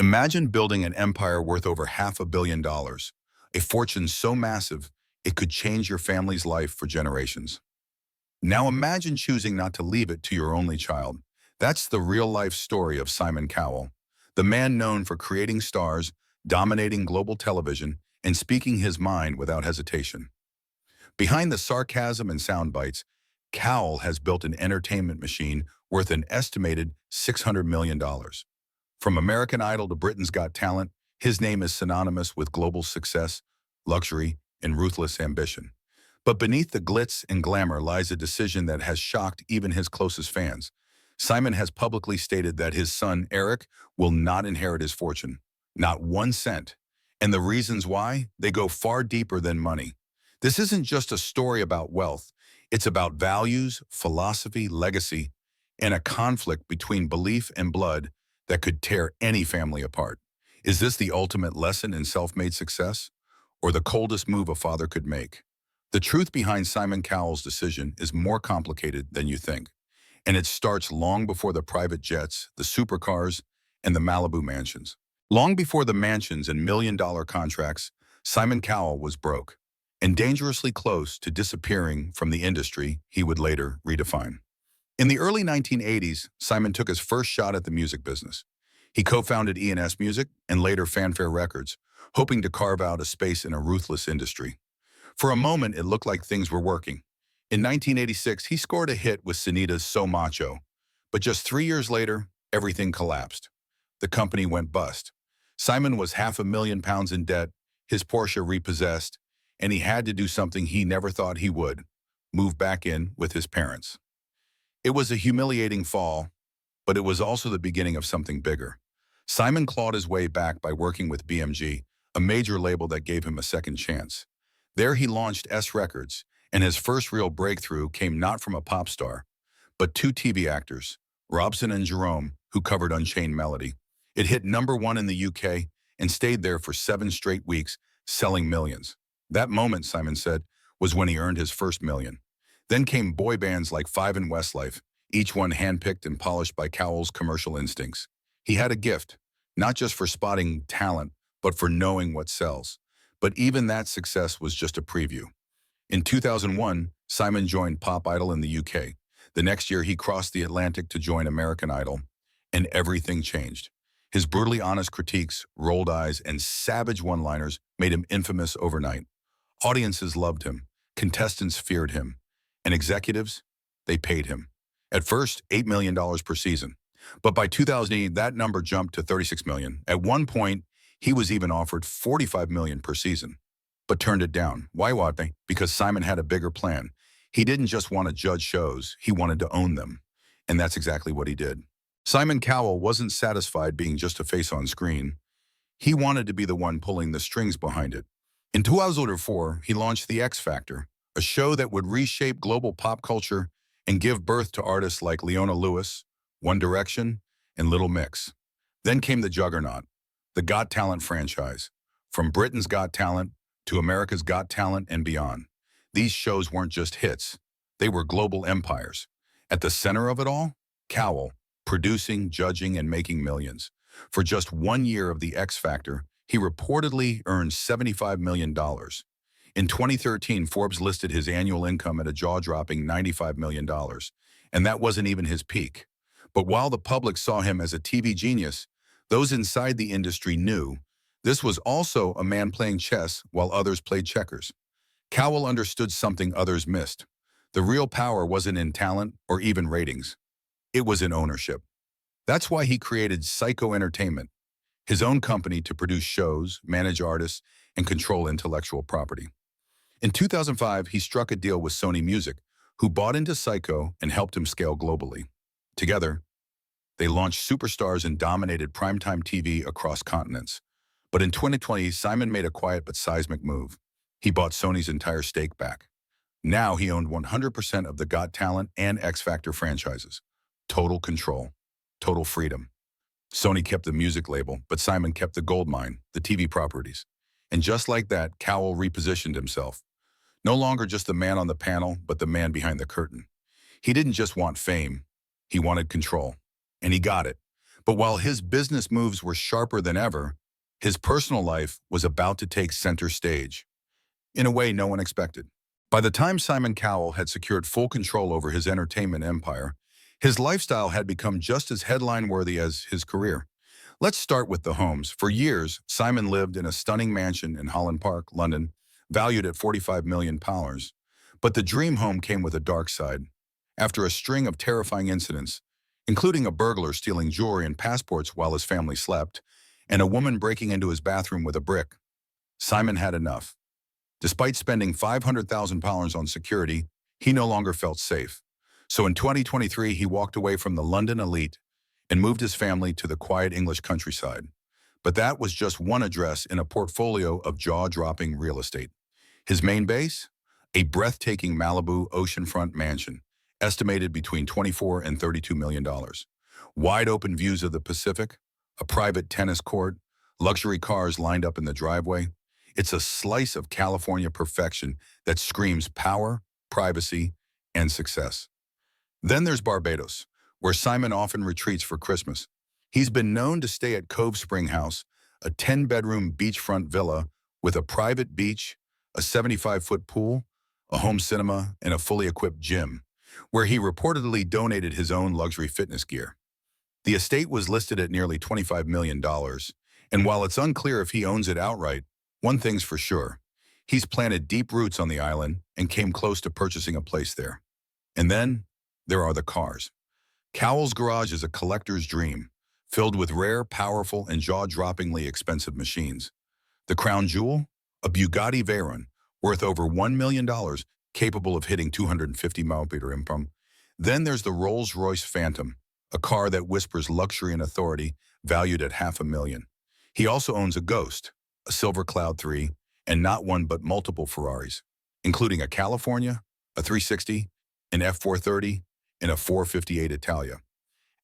Imagine building an empire worth over $500 million, a fortune so massive it could change your family's life for generations. Now imagine choosing not to leave it to your only child. That's the real-life story of Simon Cowell, the man known for creating stars, dominating global television, and speaking his mind without hesitation. Behind the sarcasm and sound bites, Cowell has built an entertainment machine worth an estimated $600 million. From American Idol to Britain's Got Talent, his name is synonymous with global success, luxury, and ruthless ambition. But beneath the glitz and glamour lies a decision that has shocked even his closest fans. Simon has publicly stated that his son, Eric, will not inherit his fortune, not 1 cent. And the reasons why? They go far deeper than money. This isn't just a story about wealth. It's about values, philosophy, legacy, and a conflict between belief and blood that could tear any family apart. Is this the ultimate lesson in self-made success, or the coldest move a father could make? The truth behind Simon Cowell's decision is more complicated than you think, and it starts long before the private jets, the supercars, and the Malibu mansions. Long before the mansions and million-dollar contracts, Simon Cowell was broke and dangerously close to disappearing from the industry he would later redefine. In the early 1980s, Simon took his first shot at the music business. He co-founded E&S Music and later Fanfare Records, hoping to carve out a space in a ruthless industry. For a moment, it looked like things were working. In 1986, he scored a hit with Sunita's So Macho. But just 3 years later, everything collapsed. The company went bust. Simon was £500,000 in debt, his Porsche repossessed, and he had to do something he never thought he would: move back in with his parents. It was a humiliating fall, but it was also the beginning of something bigger. Simon clawed his way back by working with BMG, a major label that gave him a second chance. There he launched S Records, and his first real breakthrough came not from a pop star, but 2 TV actors, Robson and Jerome, who covered Unchained Melody. It hit #1 in the UK and stayed there for 7 straight weeks, selling millions. That moment, Simon said, was when he earned his first million. Then came boy bands like Five and Westlife, each one handpicked and polished by Cowell's commercial instincts. He had a gift, not just for spotting talent, but for knowing what sells. But even that success was just a preview. In 2001, Simon joined Pop Idol in the UK. The next year, he crossed the Atlantic to join American Idol, and everything changed. His brutally honest critiques, rolled eyes, and savage one-liners made him infamous overnight. Audiences loved him, contestants feared him, and executives, they paid him. At first, $8 million per season. But by 2008, that number jumped to $36 million. At one point, he was even offered $45 million per season, but turned it down. Why? Because Simon had a bigger plan. He didn't just want to judge shows, he wanted to own them. And that's exactly what he did. Simon Cowell wasn't satisfied being just a face on screen. He wanted to be the one pulling the strings behind it. In 2004, he launched The X Factor, a show that would reshape global pop culture and give birth to artists like Leona Lewis, One Direction, and Little Mix. Then came the juggernaut, the Got Talent franchise. From Britain's Got Talent to America's Got Talent and beyond. These shows weren't just hits, they were global empires. At the center of it all, Cowell, producing, judging, and making millions. For just 1 year of The X Factor, he reportedly earned $75 million. In 2013, Forbes listed his annual income at a jaw-dropping $95 million, and that wasn't even his peak. But while the public saw him as a TV genius, those inside the industry knew this was also a man playing chess while others played checkers. Cowell understood something others missed. The real power wasn't in talent or even ratings. It was in ownership. That's why he created Psycho Entertainment, his own company to produce shows, manage artists, and control intellectual property. In 2005, he struck a deal with Sony Music, who bought into Psycho and helped him scale globally. Together, they launched superstars and dominated primetime TV across continents. But in 2020, Simon made a quiet but seismic move. He bought Sony's entire stake back. Now he owned 100% of the Got Talent and X Factor franchises. Total control, total freedom. Sony kept the music label, but Simon kept the gold mine, the TV properties. And just like that, Cowell repositioned himself. No longer just the man on the panel, but the man behind the curtain. He didn't just want fame, he wanted control. And he got it. But while his business moves were sharper than ever, his personal life was about to take center stage, in a way no one expected. By the time Simon Cowell had secured full control over his entertainment empire, his lifestyle had become just as headline-worthy as his career. Let's start with the homes. For years, Simon lived in a stunning mansion in Holland Park, London, valued at £45 million. But the dream home came with a dark side. After a string of terrifying incidents, including a burglar stealing jewelry and passports while his family slept, and a woman breaking into his bathroom with a brick, Simon had enough. Despite spending £500,000 on security, he no longer felt safe. So in 2023, he walked away from the London elite and moved his family to the quiet English countryside. But that was just one address in a portfolio of jaw-dropping real estate. His main base? A breathtaking Malibu oceanfront mansion, estimated between $24 and $32 million. Wide open views of the Pacific, a private tennis court, luxury cars lined up in the driveway. It's a slice of California perfection that screams power, privacy, and success. Then there's Barbados, where Simon often retreats for Christmas. He's been known to stay at Cove Spring House, a 10-bedroom beachfront villa with a private beach, a 75-foot pool, a home cinema, and a fully equipped gym, where he reportedly donated his own luxury fitness gear. The estate was listed at nearly $25 million, and while it's unclear if he owns it outright, one thing's for sure. He's planted deep roots on the island and came close to purchasing a place there. And then there are the cars. Cowell's garage is a collector's dream, filled with rare, powerful, and jaw-droppingly expensive machines. The crown jewel? A Bugatti Veyron, worth over $1 million, capable of hitting 250 mph. Then there's the Rolls-Royce Phantom, a car that whispers luxury and authority, valued at $500,000. He also owns a Ghost, a Silver Cloud 3, and not one but multiple Ferraris, including a California, a 360, an F430, and a 458 Italia.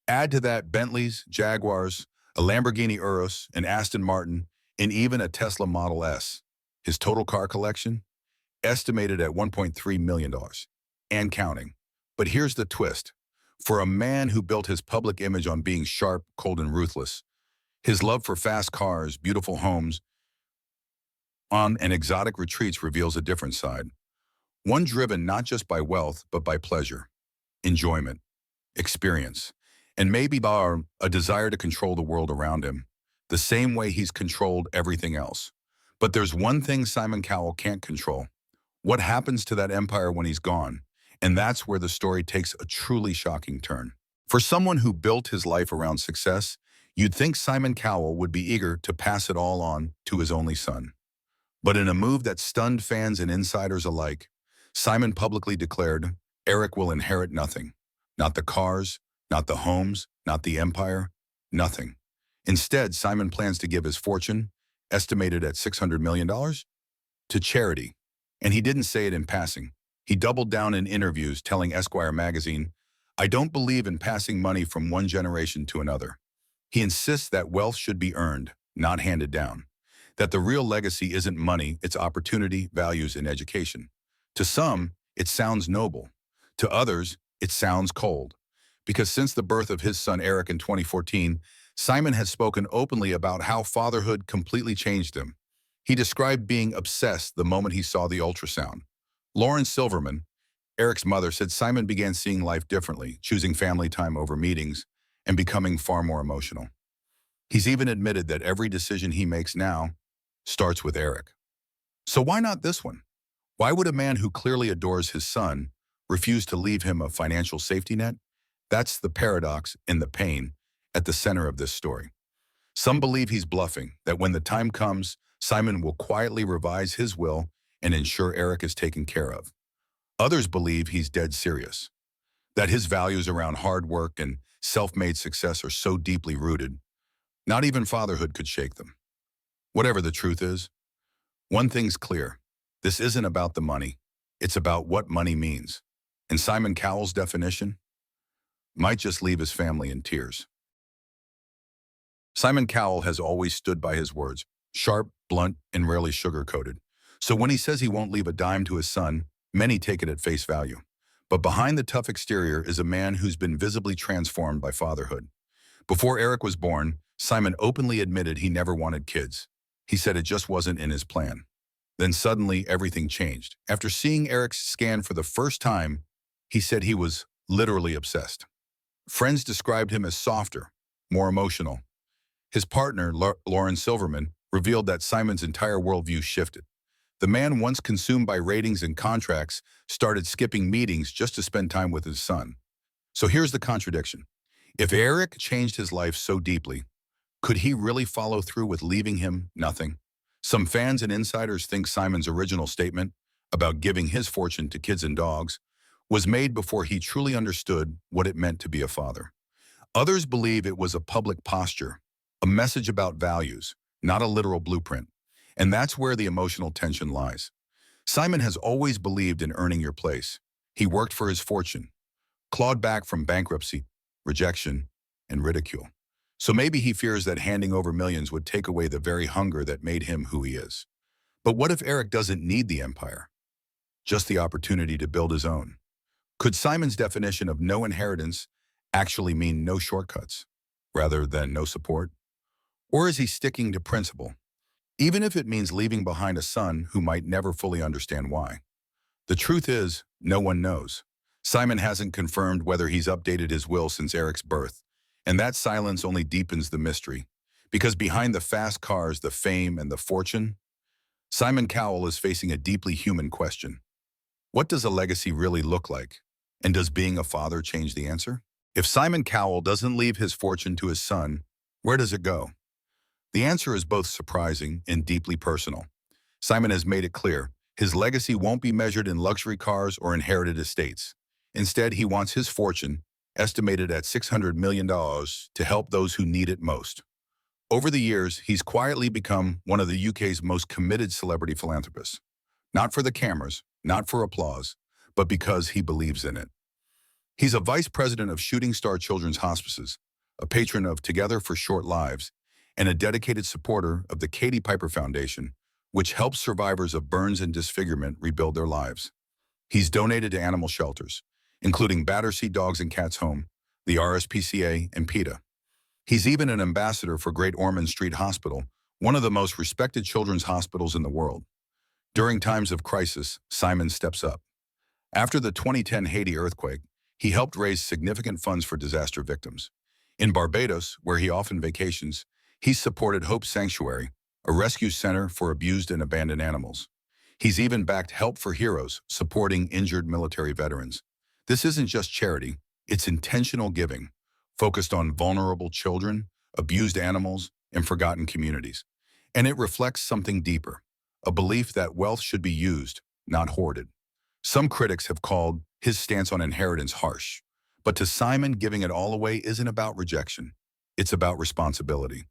Add to that Bentleys, Jaguars, a Lamborghini Urus, an Aston Martin, and even a Tesla Model S. His total car collection? Estimated at $1.3 million, and counting. But here's the twist. For a man who built his public image on being sharp, cold, and ruthless, his love for fast cars, beautiful homes, and exotic retreats reveals a different side. One driven not just by wealth, but by pleasure, enjoyment, experience, and maybe by a desire to control the world around him, the same way he's controlled everything else. But there's one thing Simon Cowell can't control. What happens to that empire when he's gone? And that's where the story takes a truly shocking turn. For someone who built his life around success, you'd think Simon Cowell would be eager to pass it all on to his only son. But in a move that stunned fans and insiders alike, Simon publicly declared, Eric will inherit nothing. Not the cars, not the homes, not the empire, nothing. Instead, Simon plans to give his fortune, estimated at $600 million, to charity. And he didn't say it in passing. He doubled down in interviews telling Esquire magazine, I don't believe in passing money from one generation to another. He insists that wealth should be earned, not handed down. That the real legacy isn't money, it's opportunity, values, and education. To some, it sounds noble. To others, it sounds cold. Because since the birth of his son Eric in 2014, Simon has spoken openly about how fatherhood completely changed him. He described being obsessed the moment he saw the ultrasound. Lauren Silverman, Eric's mother, said Simon began seeing life differently, choosing family time over meetings, and becoming far more emotional. He's even admitted that every decision he makes now starts with Eric. So why not this one? Why would a man who clearly adores his son refuse to leave him a financial safety net? That's the paradox and the pain at the center of this story. Some believe he's bluffing, that when the time comes, Simon will quietly revise his will and ensure Eric is taken care of. Others believe he's dead serious, that his values around hard work and self-made success are so deeply rooted, not even fatherhood could shake them. Whatever the truth is, one thing's clear. This isn't about the money. It's about what money means. And Simon Cowell's definition might just leave his family in tears. Simon Cowell has always stood by his words, sharp, blunt, and rarely sugar-coated. So when he says he won't leave a dime to his son, many take it at face value. But behind the tough exterior is a man who's been visibly transformed by fatherhood. Before Eric was born, Simon openly admitted he never wanted kids. He said it just wasn't in his plan. Then suddenly everything changed. After seeing Eric's scan for the first time, he said he was literally obsessed. Friends described him as softer, more emotional. His partner, Lauren Silverman, revealed that Simon's entire worldview shifted. The man, once consumed by ratings and contracts, started skipping meetings just to spend time with his son. So here's the contradiction. If Eric changed his life so deeply, could he really follow through with leaving him nothing? Some fans and insiders think Simon's original statement about giving his fortune to kids and dogs was made before he truly understood what it meant to be a father. Others believe it was a public posture, a message about values, not a literal blueprint. And that's where the emotional tension lies. Simon has always believed in earning your place. He worked for his fortune, clawed back from bankruptcy, rejection, and ridicule. So maybe he fears that handing over millions would take away the very hunger that made him who he is. But what if Eric doesn't need the empire? Just the opportunity to build his own? Could Simon's definition of no inheritance actually mean no shortcuts, rather than no support? Or is he sticking to principle, even if it means leaving behind a son who might never fully understand why? The truth is, no one knows. Simon hasn't confirmed whether he's updated his will since Eric's birth, and that silence only deepens the mystery. Because behind the fast cars, the fame, and the fortune, Simon Cowell is facing a deeply human question. What does a legacy really look like? And does being a father change the answer? If Simon Cowell doesn't leave his fortune to his son, where does it go? The answer is both surprising and deeply personal. Simon has made it clear his legacy won't be measured in luxury cars or inherited estates. Instead, he wants his fortune, estimated at $600 million, to help those who need it most. Over the years, he's quietly become one of the UK's most committed celebrity philanthropists. Not for the cameras, not for applause, but because he believes in it. He's a vice president of Shooting Star Children's Hospices, a patron of Together for Short Lives, and a dedicated supporter of the Katie Piper Foundation, which helps survivors of burns and disfigurement rebuild their lives. He's donated to animal shelters, including Battersea Dogs and Cats Home, the RSPCA, and PETA. He's even an ambassador for Great Ormond Street Hospital, one of the most respected children's hospitals in the world. During times of crisis, Simon steps up. After the 2010 Haiti earthquake, he helped raise significant funds for disaster victims. In Barbados, where he often vacations, he supported Hope Sanctuary, a rescue center for abused and abandoned animals. He's even backed Help for Heroes, supporting injured military veterans. This isn't just charity, it's intentional giving, focused on vulnerable children, abused animals, and forgotten communities. And it reflects something deeper, a belief that wealth should be used, not hoarded. Some critics have called his stance on inheritance harsh, but to Simon, giving it all away isn't about rejection. It's about responsibility.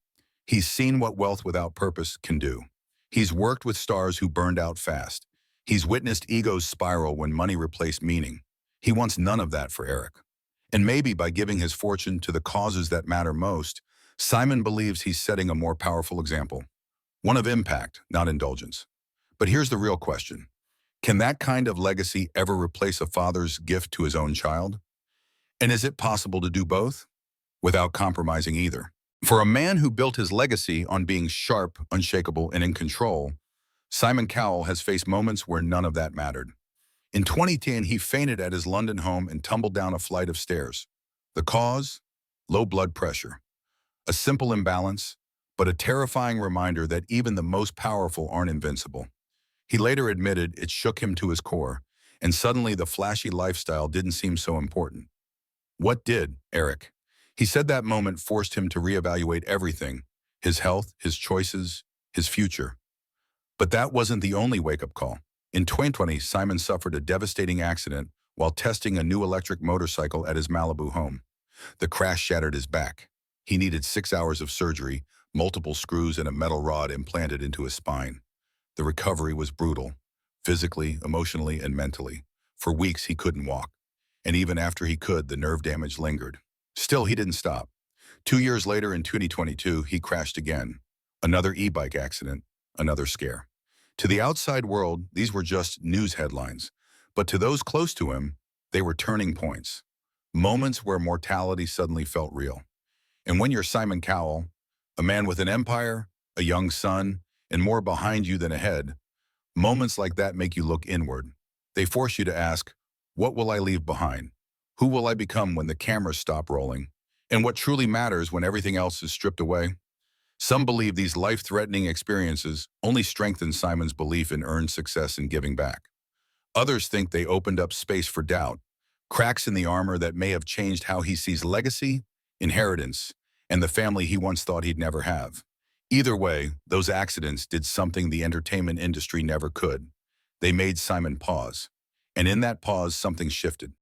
He's seen what wealth without purpose can do. He's worked with stars who burned out fast. He's witnessed egos spiral when money replaced meaning. He wants none of that for Eric. And maybe by giving his fortune to the causes that matter most, Simon believes he's setting a more powerful example. One of impact, not indulgence. But here's the real question. Can that kind of legacy ever replace a father's gift to his own child? And is it possible to do both without compromising either? For a man who built his legacy on being sharp, unshakable, and in control, Simon Cowell has faced moments where none of that mattered. In 2010, he fainted at his London home and tumbled down a flight of stairs. The cause? Low blood pressure. A simple imbalance, but a terrifying reminder that even the most powerful aren't invincible. He later admitted it shook him to his core, and suddenly the flashy lifestyle didn't seem so important. What did, Eric? He said that moment forced him to reevaluate everything, his health, his choices, his future. But that wasn't the only wake-up call. In 2020, Simon suffered a devastating accident while testing a new electric motorcycle at his Malibu home. The crash shattered his back. He needed 6 hours of surgery, multiple screws and a metal rod implanted into his spine. The recovery was brutal, physically, emotionally, and mentally. For weeks, he couldn't walk. And even after he could, the nerve damage lingered. Still, he didn't stop. 2 years later, in 2022, he crashed again. Another e-bike accident, another scare. To the outside world, these were just news headlines. But to those close to him, they were turning points. Moments where mortality suddenly felt real. And when you're Simon Cowell, a man with an empire, a young son, and more behind you than ahead, moments like that make you look inward. They force you to ask, what will I leave behind? Who will I become when the cameras stop rolling? And what truly matters when everything else is stripped away? Some believe these life-threatening experiences only strengthen Simon's belief in earned success and giving back. Others think they opened up space for doubt, cracks in the armor that may have changed how he sees legacy, inheritance, and the family he once thought he'd never have. Either way, those accidents did something the entertainment industry never could. They made Simon pause. And in that pause, something shifted.